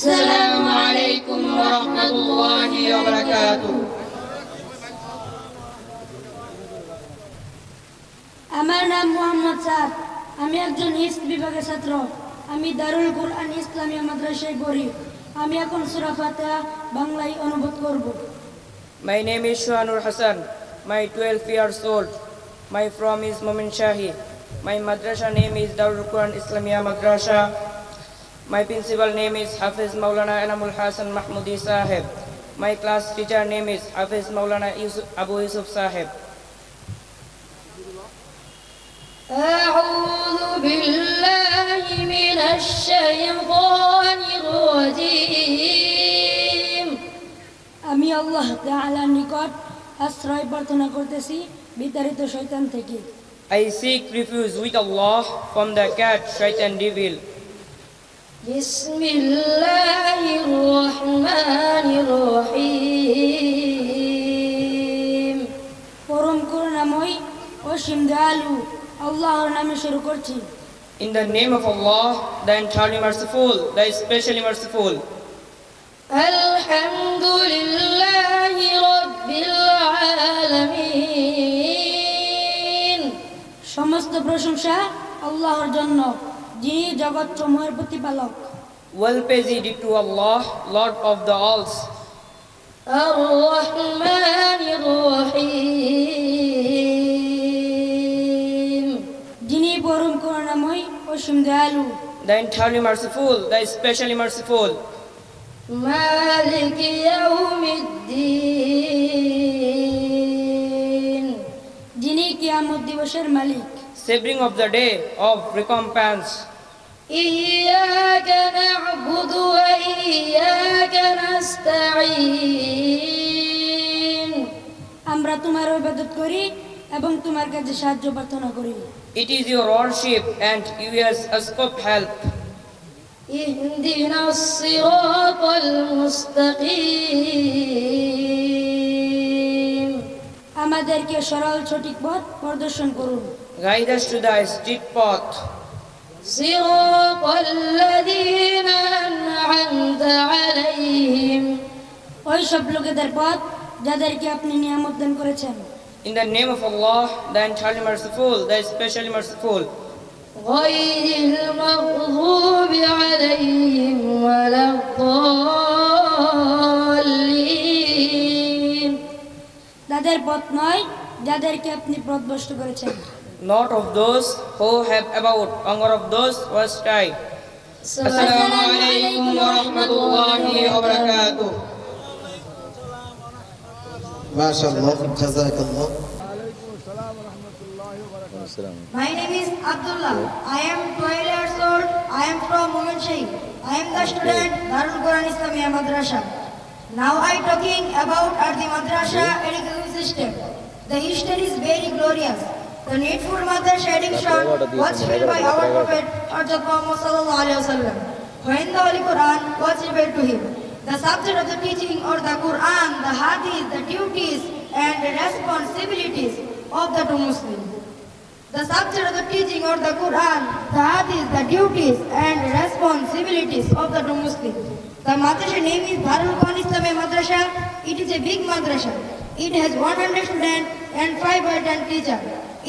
আসসালামু আলাইকুম ওয়া রাহমাতুল্লাহি ওয়া বারাকাতুহু। আমার নাম মোহাম্মদ সাদ। আমি একজন হিফজ বিভাগের ছাত্র। আমি দারুল কুরআন ইসলামিয়া মাদ্রাসায় পড়ি। আমি এখন সূরা ফাতিহা বাংলায় অনুবাদ করব। My name is Shuanur Hassan. My 12 years old. My from is Momin Shahi. My madrasa name is Darul Quran Islamia Madrasa. My principal name is Hafiz Maulana Enamul Hassan Mahmudi Sahib. My class teacher name is Hafiz Maulana Abu Yusuf Sahib. أعوذ بالله من الشيطان الرجيم। আমি আল্লাহ তাআলার নিকট আশ্রয় প্রার্থনা করতেছি বিতাড়িত শয়তান থেকে। I seek refuge with Allah from the cat, shaitan, devil. بسم الله الرحمن الرحيم। পরম করুণাময় অসীম দয়ালু আল্লাহর নামে শুরু করছি। In the name of Allah, the entirely merciful, the especially merciful. الحمد لله رب العالمين। সমস্ত প্রশংসা আল্লাহর জন্য, যিনি জগৎ সমূহের প্রতিপালক। Well praise be to Allah, Lord of the alls. الرحمن الرحيم। যিনি পরম করুণাময় অসীম দয়ালু। The entirely merciful, the especially merciful. مالك يوم الدين। যিনি কিয়ামত দিবসের মালিক। Savoring of the day of recompense. إياك نعبد وإياك نستعين। আমরা তোমার ইবাদত করি এবং তোমার কাছে সাহায্য প্রার্থনা করি। It is your worship and you ask of help. اهدنا الصراط المستقيم। আমাদেরকে সরল সঠিক পথ প্রদর্শন করুন। Guide us to the straight path. صراط الذين أنعمت عليهم। ওই সব লোকেদের পথ যাদেরকে আপনি নিয়ামত দান করেছেন। In the name of Allah, the entirely merciful, the especially merciful. غير المغضوب عليهم ولا الضالين। তাদের পথ নয় যাদেরকে আপনি পথভ্রষ্ট করেছেন। Not of those who have about, anger of those who are astray. Assalamu alaikum wa rahmatullahi wa barakatuh. MashaAllah, Jazakallah. My name is Abdullah. I am 12 years old. I am from Momin Shahi. I am the student Darul Quran Islamia Madrasa. Now I talking about the Madrasa education system. The history is very glorious. The needful Madrasa education was filled by our Prophet Hazrat Muhammad sallallahu alaihi wasallam. When the Holy Quran was revealed to him, the subject of the teaching or the Quran, the Hadith, the duties and the responsibilities of the two Muslims. The subject of the teaching or the Quran, the Hadith, the duties and responsibilities of the two Muslims. The madrasa name is Darul Quran Islamia Madrasa. It is a big madrasa. It has 100 students and 5 adult teachers.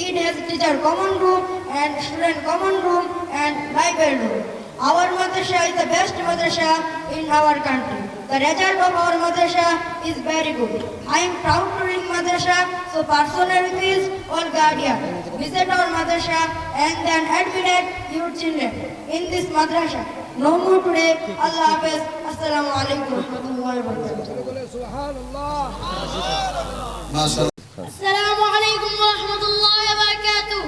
It has teacher common room and student common room and library room. Our madrasa is the best madrasa in our country. The result of our madrasa is very good. I am proud to read madrasa, so personal request or guardian, visit our madrasa and then admit your children in this madrasa. No more today. Allah Hafiz. Assalamu alaikum wa rahmatullahi wa barakatuh. MashaAllah. السلام عليكم ورحمة الله وبركاته.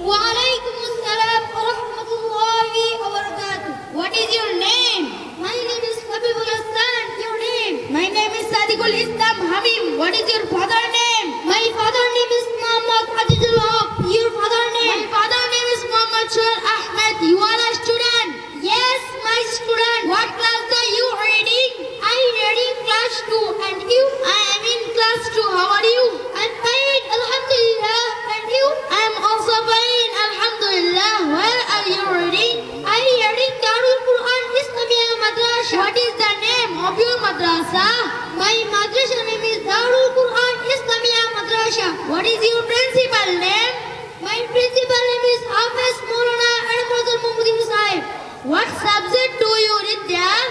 وعليكم السلام ورحمة الله وبركاته. What is your name? My name is Habibul Hassan. Your name? My name is Sadiqul Islam Habib. What is your father name? My father name is Muhammad Azizul Haq. Your father name? My father name is Muhammad Shur Ahmed. You are a student? Yes, my student. What class are you reading? I am reading class 2. And you? I am in class 2. How are you? I'm fine, Alhamdulillah. And you? I am also fine, Alhamdulillah. Where are you reading? I am reading Darul Quran Islamia Madrasa. What is the name of your madrasa? My madrasa name is Darul Quran Islamia Madrasa. What is your principal name? My principal name is Hafiz Maulana Ahmad Muhammad Sahib. What subject do you read there?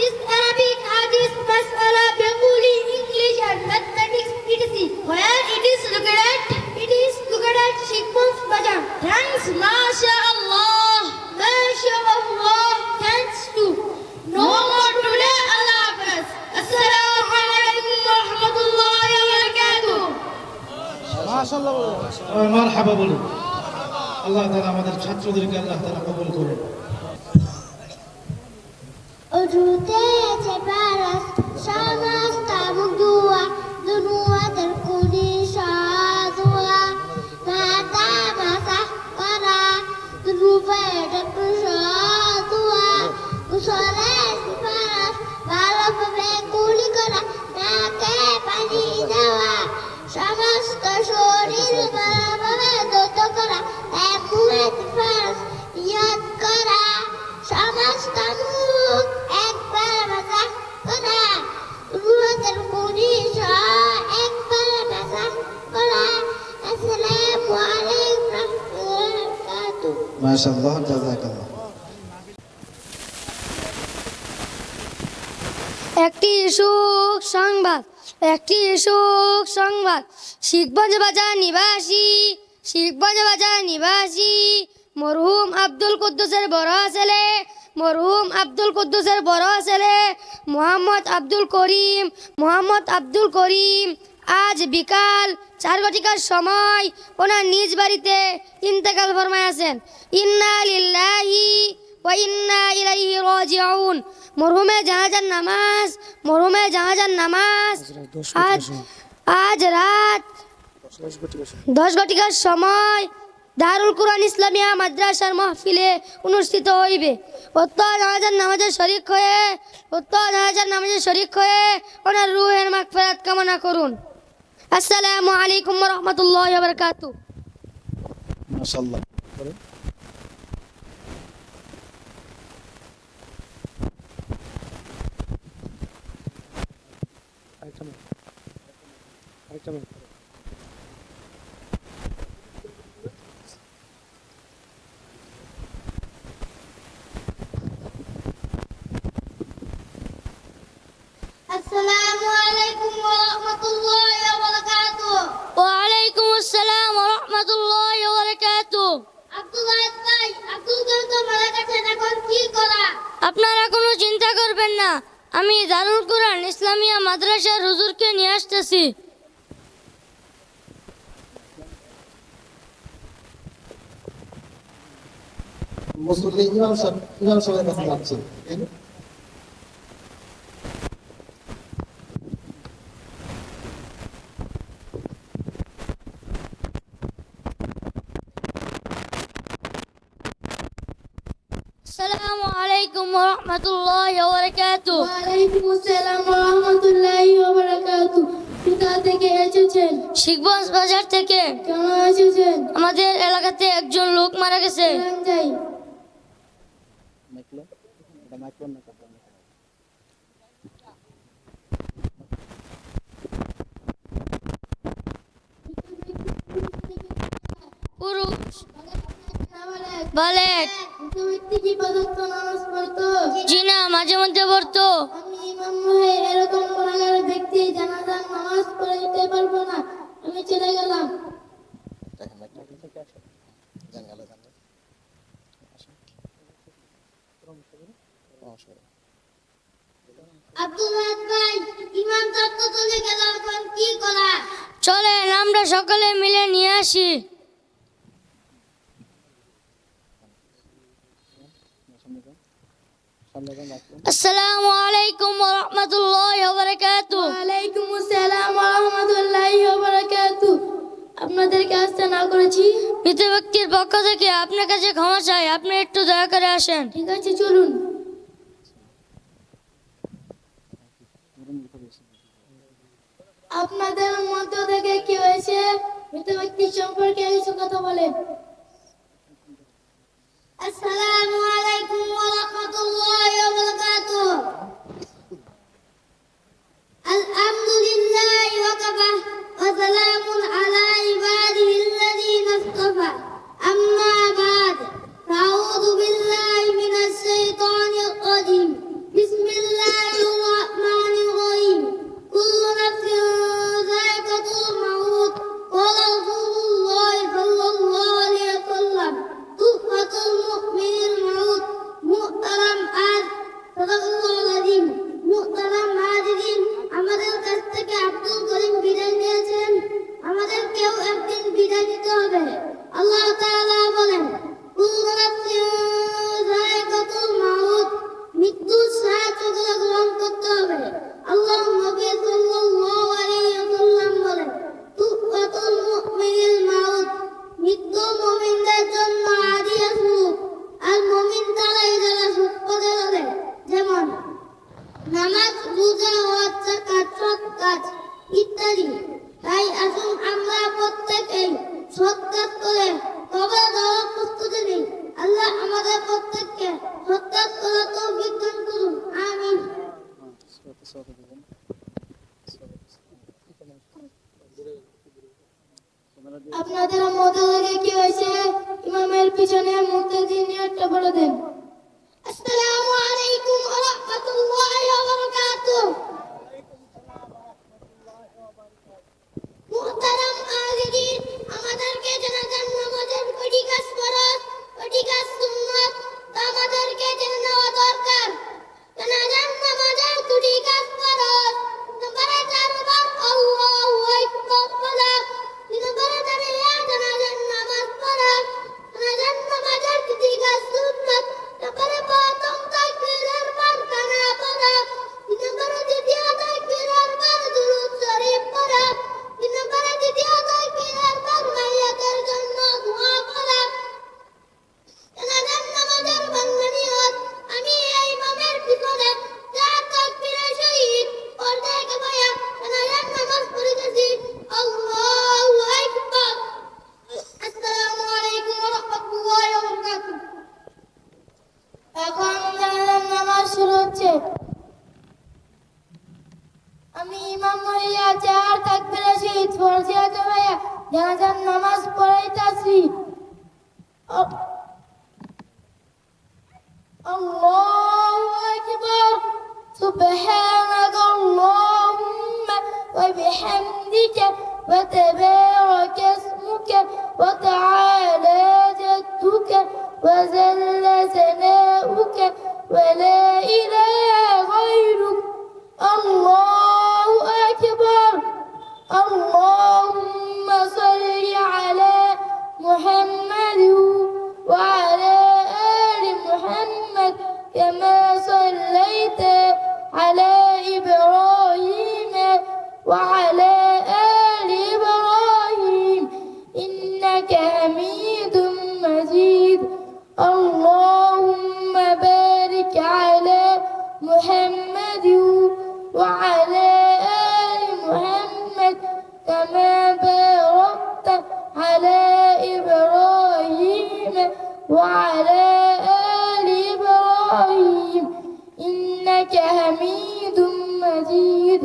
Is Arabic, Hadith, Mas'ala, Bengali, English and Mathematics, etc. Where it is located? It is located at Shikmun's Bazaar. Thanks, MashaAllah. MashaAllah. Thanks to no more today. Allah Hafiz. Assalamu alaikum wa rahmatullahi wa barakatuh. মারহাবা বলুন। আল্লাহ তাআলা আমাদের ছাত্রদেরকে আল্লাহ তাআলা কবুল করুন। Ujute paras samas tabuk dua dunua terkuni sadua mata masa para dunuva terkusadua usole paras bala pabe kuli kora nake pani dawa samas shorir bala pabe doto kora ekuet paras yad kora samas tamuk ekbar masak kora dua terkuni ekbar masak kora. Assalamualaikum warahmatullahi wabarakatuh. মাশাআল্লাহ, জাযাকাল্লাহ। একটি সুখ সংবাদ শিখগঞ্জ বাজার নিবাসী মরহুম আব্দুল কুদ্দুসের বড় ছেলে মোহাম্মদ আব্দুল করিম আজ বিকাল 4 ঘটিকার সময় ওনার নিজ বাড়িতে ইন্তেকাল ফরমায়াছেন। ইন্না লিল্লাহি ওয়া ইন্না ইলাইহি রাজিউন। মরহুমের জানাজার নামাজ আজ রাত 10 ঘটিকার সময় দারুল কুরআন ইসলামিয়া মাদ্রাসার মাহফিলে অনুষ্ঠিত হইবে। উক্ত জানাজার নামাজে শরীক হয়ে ওনার রূহের মাগফিরাত কামনা করুন। আসসালামু আলাইকুম ওয়া রাহমাতুল্লাহি ওয়া বারাকাতুহু। মাশাআল্লাহ। Assalamualaikum warahmatullahi wabarakatuh. ওয়ালাইকুম আসসালাম ওয়া রাহমাতুল্লাহি ওয়া বারাকাতুহু। আব্দুল্লাহ ভাই, আব্দুল কালাম তো মারা গেছেন, এখন কি করা? আপনারা কোনো চিন্তা করবেন না, আমি দারুল কুরআন ইসলামিয়া মাদ্রাসার হুজুরকে নিয়ে আসতেছি। মুসল্লি ইমাম সাহেবের কাছে যাচ্ছে। আসসালামু আলাইকুম ওয়া রাহমাতুল্লাহি ওয়া বারাকাতুহু। ওয়ালাইকুম আসসালাম ওয়া রাহমাতুল্লাহি ওয়া বারাকাতুহু। কোথা থেকে এসেছেন? শিখগঞ্জ বাজার থেকে। কেন এসেছেন? আমাদের এলাকাতে একজন লোক মারা গেছে। যাই। পুরুষ বালেক। ব্যক্তি কি পাঁচওয়াক্ত নামাজ পড়তো? জি না, মাঝে মধ্যে পড়তো। আমি ইমাম হয়ে এরকম গুনাহগার ব্যক্তি জানাজার নামাজ পড়ে দিতে পারবো না, আমি চলে গেলাম। আব্দুল্লাহ ভাই, ইমাম সাহেব তো চলে গেল, এখন কি করা? চলেন আমরা সকলে মিলে নিয়ে আসি। আসসালামু আলাইকুম ওয়া রাহমাতুল্লাহি ওয়া বারাকাতুহু। ওয়ালাইকুম আসসালাম ওয়া রাহমাতুল্লাহি ওয়া বারাকাতুহু। আপনাদেরকে আসতে না করেছি। মৃত ব্যক্তির পক্ষ থেকে আপনার কাছে ক্ষমা চাই, আপনি একটু দয়া করে আসেন। ঠিক আছে, চলুন। আপনাদের মধ্য থেকে কি হয়েছে? মৃত ব্যক্তির সম্পর্কে কিছু কথা বলেন। আসসালামু আলাইকুম ওয়া রাহমাতুল্লাহি ওয়া বারাকাতুহু। নামাজ, রোজা, হজ, যাকাত, সৎ কাজ ইত্যাদি। তাই আসুন আমরা প্রত্যেকেই সৎ কাজ করে কবর দেওয়ার প্রস্তুতি নিই। আল্লাহ আমাদের প্রত্যেককে সৎ কাজ করার তৌফিক দান করুন, আমিন। আপনাদের মধ্যে থেকে কি হয়েছে ইমামের পিছনে মুক্তাদি নিয়তটা বলে দেন। আসসালামু আলাইকুম ওয়া রাহমাতুল্লাহি ওয়া বারাকাতুহু। মুহতারাম হাজিরিন, আমাদেরকে জানাজার নামাজের কয়টি কাজ ফরজ, কয়টি কাজ সুন্নাত তা আমাদেরকে জেনে নেওয়া দরকার। জানাজার নামাজের দুটি কাজ ফরজ। নম্বরে 4 বার আল্লাহু আকবার বলা, নম্বরে দাঁড়িয়ে জানাজার নামাজ পড়া। জানাজার নামাজের দুটি কাজ সুন্নাত। নম্বরে প্রথম তাকবীরের পর কানা পড়া, নম্বরে দ্বিতীয় তাকবীরের পর দুরূদ শরীফ পড়া, নম্বরে দ্বিতীয় তাকবীরের পর মাইয়াতের জন্য দোয়া পড়া। জানাজার নামাজের বন্ধনীয়ত, আমি এই ইমামের পিছনে 4 তাকবীরের সহিত পর্দায় বয়া জানাজার নামাজ পড়িতেছি। আল্লাহু আকবার। আসসালামু আলাইকুম ওয়া রাহমাতুল্লাহি ওয়া বারাকাতুহু। এখন জানাজার নামাজ শুরু হচ্ছে। আমি ইমাম হইয়া 4 তাকবীরের সহিত পর্দায় বয়া জানাজার নামাজ পড়াইতাছি। আল্লাহু আকবার। সুবহানাকা আল্লাহুম্মা ওয়া বিহামদিকা ওয়া তাবারাকা ইসমুকা ওয়া তাআলা জাদ্দুকা ওয়া জাল্লা সানাউকা ওয়া লা ইলাহা গায়রুক। আল্লাহু আকবার। আল্লাহুম্মা সাল্লি আলা মুহাম্মাদ ওয়া আলা আলি মুহাম্মাদ কামা সাল্লাইতা আলা ইব্রাহিম ওয়া আলা আলি ইব্রাহিম ইন্নাকা হামিদুম মাজিদ। আল্লাহুম্মা বারিক আলা মুহাম্মাদ ওয়া আলা আলি মুহাম্মাদ কামা বারাকতা আলা ইব্রাহিম ওয়া আলা আলি ইব্রাহিম ইন্নাকা হামিদুম মাজিদ।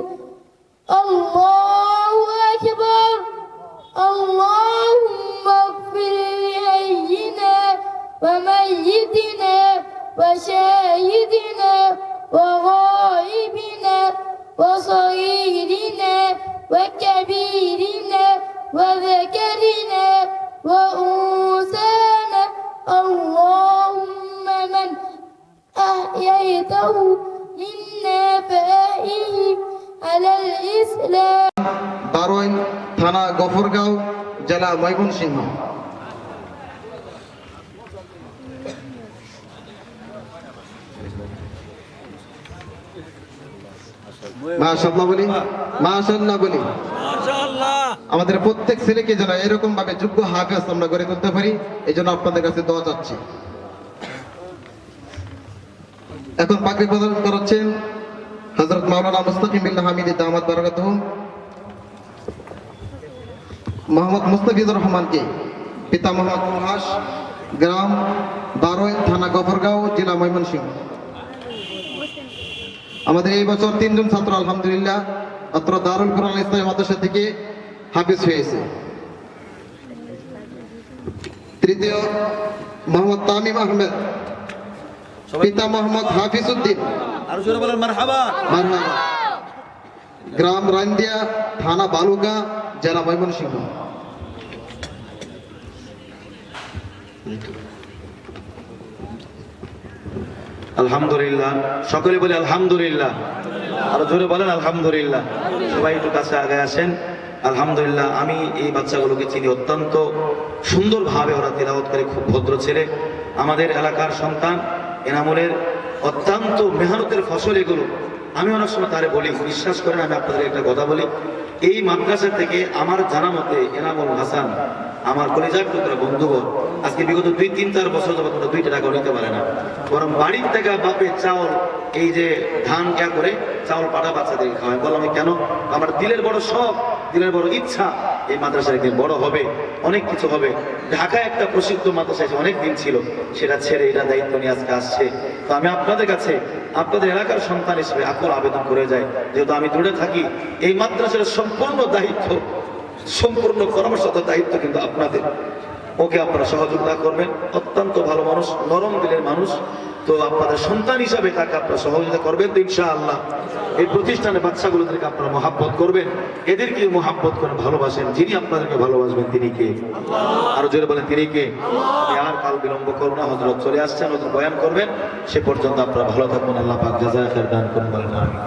আল্লাহু আকবার। আল্লাহুম্মা ইগফির লিহাইয়িনা ওয়া মাইয়িতিনা ওয়া শাহিদিনা ওয়া গায়িবিনা ওয়া صغيرنا وكبيرنا وذكرنا وأنثانا. اللهم من أحييته منا فأحيه على الإسلام. দারোয়ান, থানা গফরগাঁও, জেলা ময়মনসিংহ। মাশাআল্লাহ বলি, মাশাআল্লাহ বলি। আমাদের প্রত্যেক ছেলেকে যেন এরকম ভাবে যোগ্য হাফেজ আমরা গড়ে তুলতে পারি, এই জন্য আপনাদের কাছে দোয়া চাচ্ছি। এখন পাগড়ি প্রদান করাচ্ছেন হযরত মাওলানা মুস্তাকিম বিল্লাহ হামিদি দামাত বারাকাতুহু মোহাম্মদ মুস্তাফিজুর রহমানকে, পিতা মোহাম্মদ মুহাস, গ্রাম দারোয়ান, থানা গফরগাঁও, জেলা ময়মনসিংহ। আমাদের এই বছর 3 জন ছাত্র আলহামদুলিল্লাহ অত্র দারুল কুরআন ইসলামী মাদ্রাসা থেকে হাফেজ হয়েছে। তৃতীয় মোহাম্মদ তামিম আহমেদ, পিতা মোহাম্মদ হাফিজউদ্দিন, মারহাবা, গ্রাম রান্দিয়া, থানা বালুকা, জেলা ময়মনসিংহ। আলহামদুলিল্লাহ, সকলে বলে আলহামদুলিল্লাহ, আরো জোরে বলেন আলহামদুলিল্লাহ। সবাই একটু কাছে আগে আসেন। আলহামদুলিল্লাহ, আমি এই বাচ্চাগুলোকে চিনি, অত্যন্ত সুন্দরভাবে ওরা তিলাওয়াত করে, খুব ভদ্র ছেলে, আমাদের এলাকার সন্তান। এনামুলের অত্যন্ত মেহনতের ফসল এগুলো। আমি অনেক সময় তারে বলি, বিশ্বাস করেন আমি আপনাদের একটা কথা বলি, এই মাদ্রাসা থেকে আমার জানা মতে এনামুল হাসান আমার কলিজার টুকরা বন্ধুগণ আজকে বিগত 2-3-4 বছর যাবত তোমরা 2 টাকা নিতে পারে না, বরং বাড়ির থেকে বাপে চাউল এই যে ধান ক্যা করে চাউল পাঠা বাচ্চাদেরকে খাওয়ায়। বললাম কেন? আমার দিলের বড় শখ, দিলের বড় ইচ্ছা এই মাদ্রাসা একদিন বড় হবে, অনেক কিছু হবে। ঢাকায় একটা প্রসিদ্ধ মাদ্রাসা অনেক দিন ছিল, সেটা ছেড়ে এটা দায়িত্ব নিয়ে আজকে আসছে। তো আমি আপনাদের কাছে আপনাদের এলাকার সন্তান হিসেবে আকুল আবেদন করে যাই, যেহেতু আমি দূরে থাকি, এই মাদ্রাসার সম্পূর্ণ দায়িত্ব, সম্পূর্ণ পরামর্শতার দায়িত্ব কিন্তু আপনাদের। ওকে আপনারা সহযোগিতা করবেন, অত্যন্ত ভালো মানুষ, নরম দিলের মানুষ। তো আপনাদের সন্তান হিসাবে তাকে আপনারা সহযোগিতা করবেন তো ইনশাআল্লাহ। এই প্রতিষ্ঠানের বাচ্চাগুলোদেরকে আপনারা মহাব্বত করবেন, এদেরকে মহাব্বত করে ভালোবাসেন। যিনি আপনাদেরকে ভালোবাসবেন তিনি কে? আরো জোরে বলেন তিনি কে? আর কাল বিলম্ব করবো না, হযরত চলে আসছেন, ওদের বয়ান করবেন। সে পর্যন্ত আপনারা ভালো থাকবেন। আল্লাহ পাক জাযায়ে খায়ের দান করুন, বলেন আমিন।